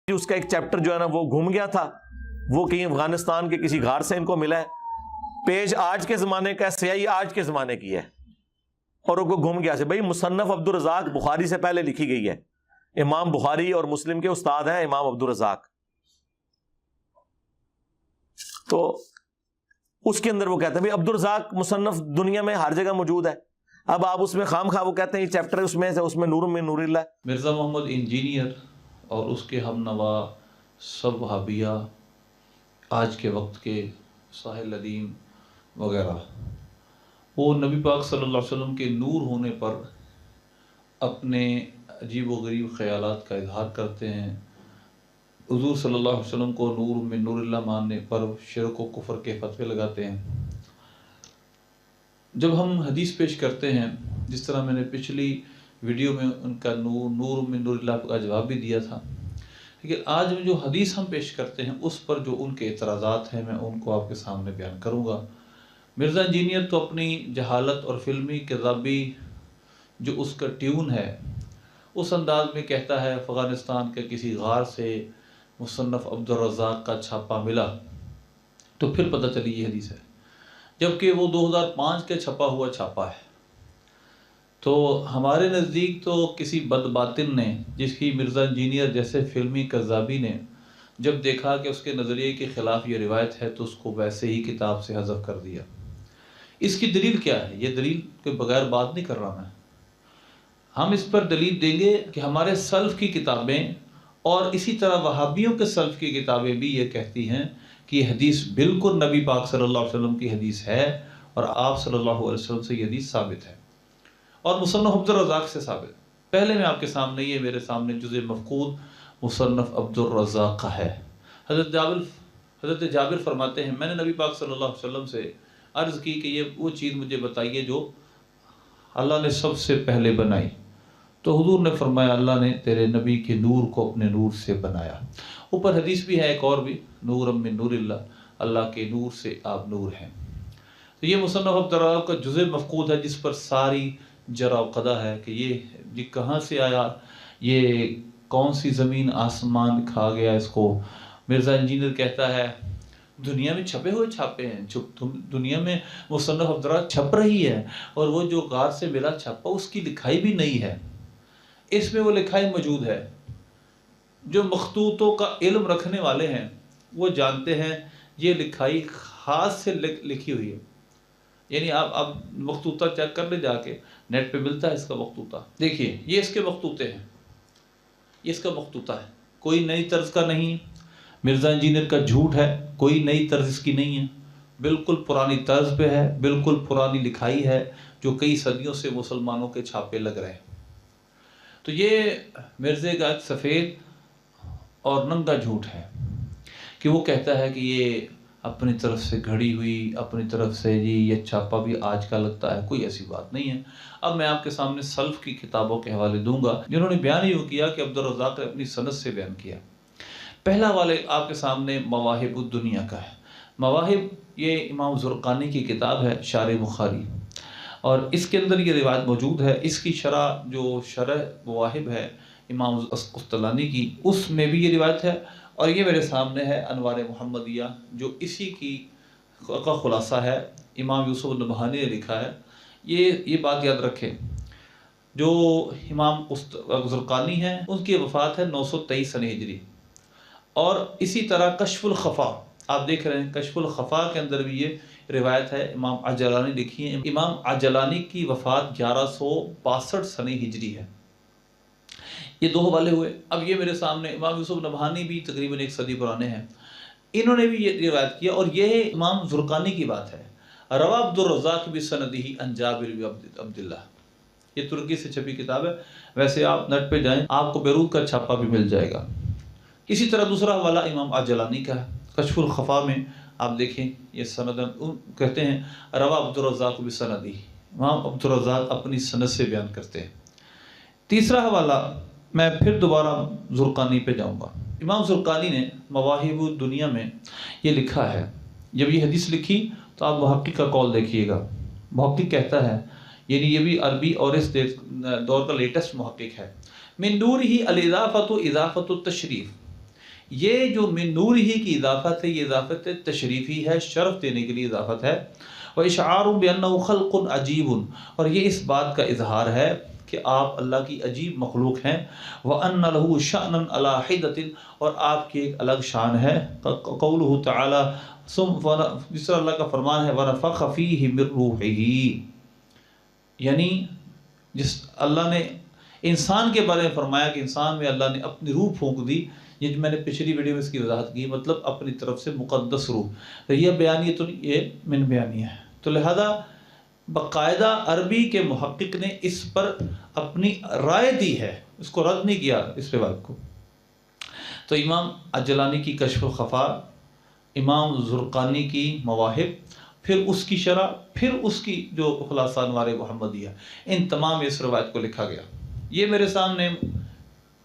اس کا ایک چیپٹر جو ہے نا وہ گھوم گیا تھا، وہ کہیں افغانستان کے کسی غار سے ان کو ملا ہے، پیج آج کے زمانے کا ہے، سیاہی آج کے زمانے کی ہے، اور وہ گھوم گیا سے بھائی مصنف عبدالرزاق بخاری سے پہلے لکھی گئی ہے، امام بخاری اور مسلم کے استاد ہیں امام عبدالرزاق، تو اس کے اندر وہ کہتے ہیں بھائی عبدالرزاق مصنف دنیا میں ہر جگہ موجود ہے، اب آپ اس میں خام خواہ وہ کہتے ہیں یہ چیپٹر اس میں نور من نور اللہ۔ مرزا محمد انجینئر اور اس کے ہم نوا سب وہابیہ، آج کے وقت کے ساحل علیم وغیرہ، وہ نبی پاک صلی اللہ علیہ وسلم کے نور ہونے پر اپنے عجیب و غریب خیالات کا اظہار کرتے ہیں، حضور صلی اللہ علیہ وسلم کو نور من نور اللہ ماننے پر شرک و کفر کے فتوے لگاتے ہیں۔ جب ہم حدیث پیش کرتے ہیں، جس طرح میں نے پچھلی ویڈیو میں ان کا نور من نور اللہ کا جواب بھی دیا تھا، لیکن آج میں جو حدیث ہم پیش کرتے ہیں اس پر جو ان کے اعتراضات ہیں میں ان کو آپ کے سامنے بیان کروں گا۔ مرزا انجینئر تو اپنی جہالت اور فلمی کذابی جو اس کا ٹیون ہے اس انداز میں کہتا ہے افغانستان کے کسی غار سے مصنف عبدالرزاق کا چھاپا ملا، تو پھر پتہ چلی یہ حدیث ہے، جبکہ وہ 2005 کے چھپا ہوا چھاپا ہے۔ تو ہمارے نزدیک تو کسی بد باطن نے، جس کی مرزا انجینئر جیسے فلمی کذابی نے جب دیکھا کہ اس کے نظریے کے خلاف یہ روایت ہے تو اس کو ویسے ہی کتاب سے حذف کر دیا۔ اس کی دلیل کیا ہے؟ یہ دلیل کے بغیر بات نہیں کر رہا میں، ہم اس پر دلیل دیں گے کہ ہمارے سلف کی کتابیں اور اسی طرح وہابیوں کے سلف کی کتابیں بھی یہ کہتی ہیں کہ یہ حدیث بالکل نبی پاک صلی اللہ علیہ وسلم کی حدیث ہے اور آپ صلی اللہ علیہ وسلم سے یہ حدیث ثابت ہے اور مصنف عبدالرزاق سے ثابت۔ پہلے میں آپ کے سامنے، یہ میرے سامنے جزء مفقود مصنف عبدالرزاق کا ہے۔ حضرت جابر فرماتے ہیں میں نے نبی پاک صلی اللہ علیہ وسلم سے عرض کی کہ یہ وہ چیز مجھے بتائیے جو اللہ نے سب سے پہلے بنائی، تو حضور نے فرمایا اللہ نے تیرے نبی کے نور کو اپنے نور سے بنایا۔ اوپر حدیث بھی ہے ایک اور بھی، نور من نور اللہ، اللہ کے نور سے آپ نور ہیں۔ تو یہ مصنف عبدالرزاق کا جزء مفقود ہے جس پر ساری جرا و قدہ ہے کہ یہ کہاں سے آیا، یہ کون سی زمین آسمان کھا گیا اس کو۔ مرزا انجینئر کہتا ہے دنیا میں چھپے ہوئے چھاپے ہیں، دنیا میں مصنف عبدالرزاق چھپ رہی ہے، اور وہ جو غار سے ملا چھاپا اس کی لکھائی بھی نہیں ہے، اس میں وہ لکھائی موجود ہے۔ جو مخطوطوں کا علم رکھنے والے ہیں وہ جانتے ہیں یہ لکھائی خاص سے لکھی ہوئی ہے، یعنی آپ مخطوطہ چیک کر لیں جا کے، نیٹ پہ ملتا ہے اس کا مخطوطہ۔ دیکھیے یہ اس کے مخطوطے ہیں، یہ اس کا مخطوطہ ہے، کوئی نئی طرز کا نہیں۔ مرزا انجینئر کا جھوٹ ہے، کوئی نئی طرز اس کی نہیں ہے، بالکل پرانی طرز پہ ہے، بالکل پرانی لکھائی ہے جو کئی صدیوں سے مسلمانوں کے چھاپے لگ رہے ہیں۔ تو یہ مرزے کا ایک سفید اور ننگا جھوٹ ہے کہ وہ کہتا ہے کہ یہ اپنی طرف سے گھڑی ہوئی، اپنی طرف سے جی یہ چھاپا بھی آج کا لگتا ہے، کوئی ایسی بات نہیں ہے۔ اب میں آپ کے سامنے سلف کی کتابوں کے حوالے دوں گا جنہوں نے بیان یہ کیا کہ عبدالرزاق نے اپنی سند سے بیان کیا۔ پہلا حوالے آپ کے سامنے مواہب الدنیا کا ہے۔ مواہب یہ امام زرقانی کی کتاب ہے، شارح بخاری، اور اس کے اندر یہ روایت موجود ہے۔ اس کی شرح جو شرح مواہب ہے امام قسطلانی کی، اس میں بھی یہ روایت ہے، اور یہ میرے سامنے ہے انوار محمدیہ جو اسی کی کا خلاصہ ہے، امام یوسف النبہانی نے لکھا ہے۔ یہ بات یاد رکھیں، جو امام زرقانی ہیں ان کی وفات ہے 923 سنہ ہجری، اور اسی طرح کشف الخفا آپ دیکھ رہے ہیں، کشف الخفا کے اندر بھی یہ روایت ہے، امام عجلانی لکھی ہے۔ امام عجلانی کی وفات 1162 سنہ ہجری ہے۔ یہ دو حوالے ہوئے۔ اب یہ میرے سامنے امام یوسف نبہانی بھی تقریباً 1 صدی پرانے ہیں، انہوں نے بھی یہ روایت کیا، اور یہ امام زرقانی کی بات ہے۔ روا عبدالرزاق بسندہ عن جابر بن عبداللہ، یہ ترکی سے چھپی کتاب ہے، ویسے آپ نیٹ پہ جائیں آپ کو بیروت کا چھاپا بھی مل جائے گا۔ اسی طرح دوسرا حوالہ امام عجلانی کا ہے، کشف الخفا میں آپ دیکھیں یہ سند کہتے ہیں روا عبدالرزاق بسندہ، امام عبدالرزاق اپنی سند سے بیان کرتے ہیں۔ تیسرا حوالہ میں پھر دوبارہ زرقانی پہ جاؤں گا۔ امام زرقانی نے مواہب الدنیا میں یہ لکھا ہے، جب یہ حدیث لکھی تو آپ محقق کا قول دیکھیے گا۔ محقق کہتا ہے، یعنی یہ بھی عربی اور اس دور کا لیٹسٹ محقق ہے، من نورہ الاضافۃ اضافۃ التشریف، یہ جو من نور ہی کی اضافت ہے، یہ اضافت تشریفی ہے، شرف دینے کے لیے اضافت ہے. وَإِشْعَارٌ بِأَنَّهُ خَلْقٌ عَجِيبٌ، اور یہ اس بات کا اظہار ہے کہ آپ اللہ کی عجیب مخلوق ہیں. وَأَنَّ لَهُ شَأْنًا عَلَى حِدَةٍ، اور آپ کی ایک الگ شان ہے. قولہ تعالی، جس طرح اللہ کا فرمان ہے وَنَفَخَ فِيهِ مِن رُوحِهِ، یعنی جس اللہ نے انسان کے بارے میں فرمایا کہ انسان میں اللہ نے اپنی روح پھونک دی. یہ میں نے پچھلی ویڈیو میں اس کی وضاحت کی، مطلب اپنی طرف سے مقدس روح. تو یہ بیانیہ تو یہ من بیانیہ ہے. تو لہذا باقاعدہ عربی کے محقق نے اس پر اپنی رائے دی ہے، اس کو رد نہیں کیا اس روایت کو. تو امام عجلانی کی کشف الخفا، امام زرقانی کی مواہب، پھر اس کی شرح، پھر اس کی جو خلاصہ انوار محمدیہ، ان تمام اس روایت کو لکھا گیا. یہ میرے سامنے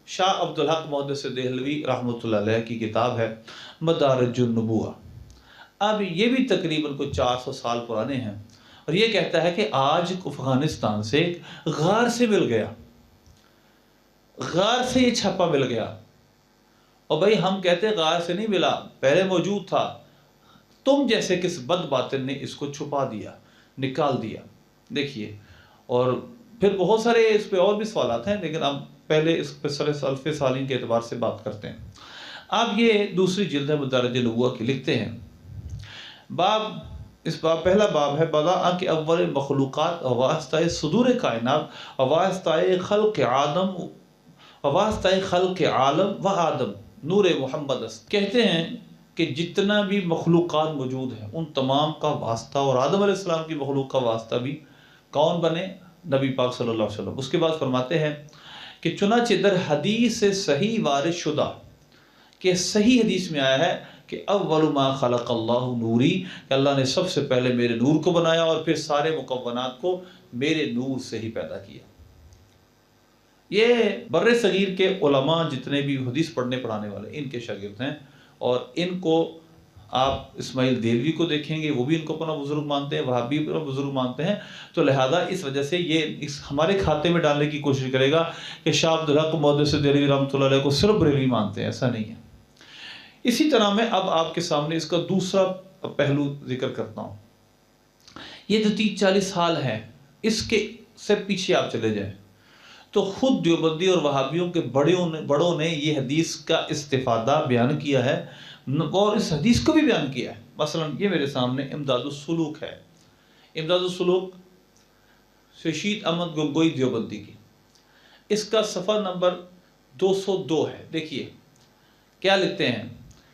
شاہ عبدالحق محدث دہلوی رحمۃ اللہ علیہ کی کتاب ہے مدارج النبوہ. اب یہ بھی تقریباً کوئی 400 سال پرانے ہیں، اور یہ کہتا ہے کہ آج افغانستان سے غار سے مل گیا، غار سے یہ چھپا مل گیا. اور بھائی ہم کہتے غار سے نہیں ملا، پہلے موجود تھا، تم جیسے کس بد باطن نے اس کو چھپا دیا، نکال دیا. دیکھیے، اور پھر بہت سارے اس پہ اور بھی سوالات ہیں، لیکن اب پہلے اس پہ سلف سالین کے اعتبار سے بات کرتے ہیں. اب یہ دوسری جلد ہے مدارج النبوہ کی، لکھتے ہیں اس باب پہلا باب ہے بداء کہ اول مخلوقات واسطہ صدور کائنات واسطہ خلق آدم واسطہ خلق عالم و آدم نور محمد است. کہتے ہیں کہ جتنا بھی مخلوقات موجود ہیں ان تمام کا واسطہ، اور آدم علیہ السلام کی مخلوق کا واسطہ بھی کون بنے؟ نبی پاک صلی اللہ علیہ وسلم. اس کے بعد فرماتے ہیں کہ چنانچہ در حدیث صحیح وارد شدہ، کہ صحیح حدیث میں آیا ہے کہ اول ما خلق اللہ نوری، کہ اللہ نے سب سے پہلے میرے نور کو بنایا اور پھر سارے مکونات کو میرے نور سے ہی پیدا کیا. یہ بر صغیر کے علماء جتنے بھی حدیث پڑھنے پڑھانے والے ان کے شاگرد ہیں، اور ان کو آپ اسماعیل دیلوی کو دیکھیں گے، وہ بھی ان کو اپنا بزرگ مانتے ہیں، وہابی اپنا بزرگ مانتے ہیں. تو لہذا اس وجہ سے یہ اس ہمارے کھاتے میں ڈالنے کی کوشش کرے گا کہ شاہ عبدالحق محدث دہلوی رحمۃ اللہ علیہ کو صرف بریلوی مانتے ہیں، ایسا نہیں ہے. اسی طرح میں اب آپ کے سامنے اس کا دوسرا پہلو ذکر کرتا ہوں. یہ جو 30-40 سال ہے، اس کے سے پیچھے آپ چلے جائیں تو خود دیوبندی اور وہابیوں کے بڑوں نے یہ حدیث کا استفادہ بیان کیا ہے، اور اس حدیث کو بھی بیان کیا ہے. مثلا یہ میرے سامنے امداد السلوک ہے، امداد السلوک رشید احمد گنگوئی دیوبندی کی، اس کا صفحہ نمبر 202 ہے. دیکھیے کیا لکھتے ہیں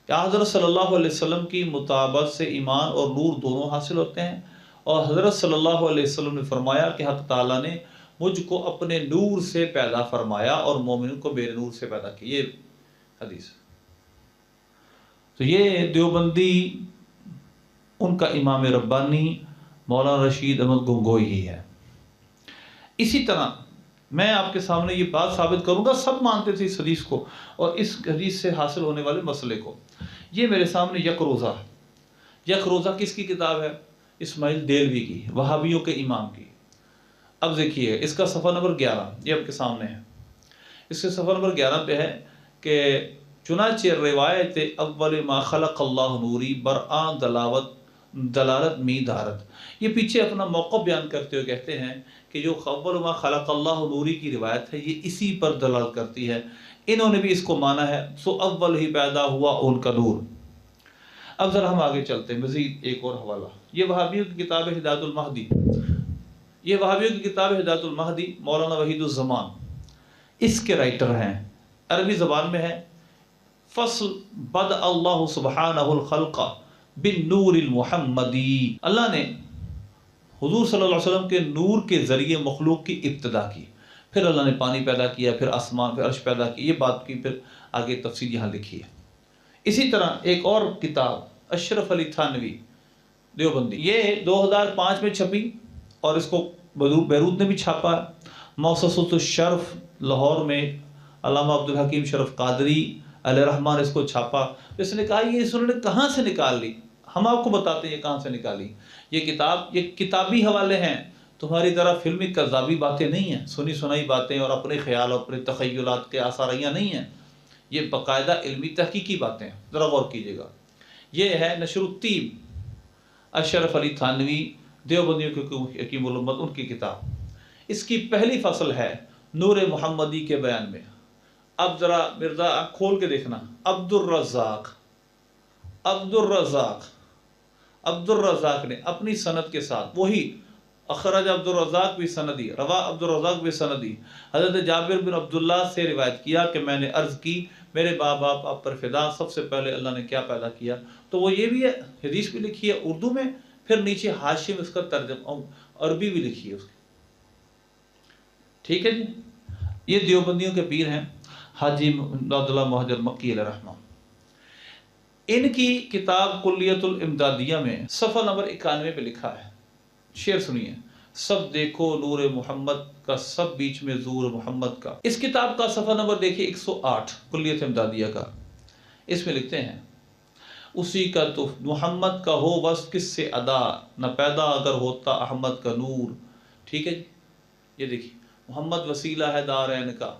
کہ حضرت صلی اللہ علیہ وسلم کی مطابقت سے ایمان اور نور دونوں حاصل ہوتے ہیں، اور حضرت صلی اللہ علیہ وسلم نے فرمایا کہ حق تعالیٰ نے مجھ کو اپنے نور سے پیدا فرمایا اور مومنوں کو میرے نور سے پیدا کیا. یہ حدیث. تو یہ دیوبندی ان کا امام ربانی مولانا رشید احمد گنگوئی ہی ہے. اسی طرح میں آپ کے سامنے یہ بات ثابت کروں گا، سب مانتے تھے اس حدیث کو اور اس حدیث سے حاصل ہونے والے مسئلے کو. یہ میرے سامنے یک روزہ کس کی کتاب ہے؟ اسماعیل دیلوی کی، وہابیوں کے امام کی. اب دیکھیے اس کا صفحہ نمبر 11 یہ آپ کے سامنے ہے. اس کے صفحہ نمبر 11 پہ ہے کہ چنانچہ روایت اول ما خلق اللہ نوری برآں دلالت می دارت. یہ پیچھے اپنا موقف بیان کرتے ہوئے کہتے ہیں کہ جو اول ما خلق اللہ نوری کی روایت ہے یہ اسی پر دلالت کرتی ہے. انہوں نے بھی اس کو مانا ہے، سو اول ہی پیدا ہوا ان کا نور. اب ذرا ہم آگے چلتے ہیں، مزید ایک اور حوالہ. یہ وہابیوں کی کتاب ہے ہدایت المہدی، یہ وہابیوں کی کتاب ہے ہدایت المہدی، مولانا وحید الزمان اس کے رائٹر ہیں، عربی زبان میں ہے. فصل بدأ اللہ سبحانہ الخلق بالنور المحمدی، اللہ نے حضور صلی اللہ علیہ وسلم کے نور کے ذریعے مخلوق کی ابتدا کی، پھر اللہ نے پانی پیدا کیا، پھر آسمان، پھر عرش پیدا کی. یہ بات کی پھر آگے تفصیل یہاں لکھی ہے. اسی طرح ایک اور کتاب اشرف علی تھانوی دیوبندی، یہ 2005 میں چھپی اور اس کو بیروت نے بھی چھاپا. مؤسسۃ الشرف لاہور میں علامہ عبدالحکیم شرف قادری علیہ رحمٰن اس کو چھاپا. اس نے کہا یہ انہوں نے کہاں سے نکال لی؟ ہم آپ کو بتاتے ہیں یہ کہاں سے نکالی. یہ کتاب یہ کتابی حوالے ہیں، تمہاری طرح فلمی کذابی باتیں نہیں ہیں، سنی سنائی باتیں اور اپنے خیال اور اپنے تخیلات کے آثاریاں نہیں ہیں. یہ باقاعدہ علمی تحقیقی باتیں ہیں، ذرا غور کیجیے گا۔ یہ ہے نشر الطیب، اشرف علی تھانوی دیوبندیوں کے حکیم الامت، ان کی کتاب۔ اس کی پہلی فصل ہے نور محمدی کے بیان میں۔ اب ذرا مرزا کھول کے دیکھنا، عبد الرزاق نے اپنی سند کے ساتھ، وہی اخرج عبد الرزاق بھی سندی، روا عبد الرزاق بھی سندی، حضرت جابر بن عبداللہ سے روایت کیا کہ میں نے عرض کی میرے ماں باپ آپ پر فدا، سب سے پہلے اللہ نے کیا پیدا کیا؟ تو وہ یہ بھی ہے، حدیث بھی لکھی ہے اردو میں، پھر نیچے حاشیے میں اس کا ترجمہ عربی بھی لکھی ہے اس کی۔ ٹھیک ہے جی، یہ دیوبندیوں کے پیر ہیں حاجی عبداللہ مہاجر مکی علیہ رحمہ۔ ان کی کتاب کلیت الامدادیہ میں صفحہ نمبر 91 پہ لکھا ہے، شعر سنیے: سب دیکھو نور محمد کا، سب بیچ میں زور محمد کا۔ اس کتاب کا صفحہ نمبر دیکھیے 108 کلیت امدادیہ کا۔ اس میں لکھتے ہیں: اسی کا تو محمد کا ہو بس کس سے ادا، نہ پیدا اگر ہوتا احمد کا نور۔ ٹھیک ہے جی، یہ دیکھیے محمد وسیلہ ہے دارین کا،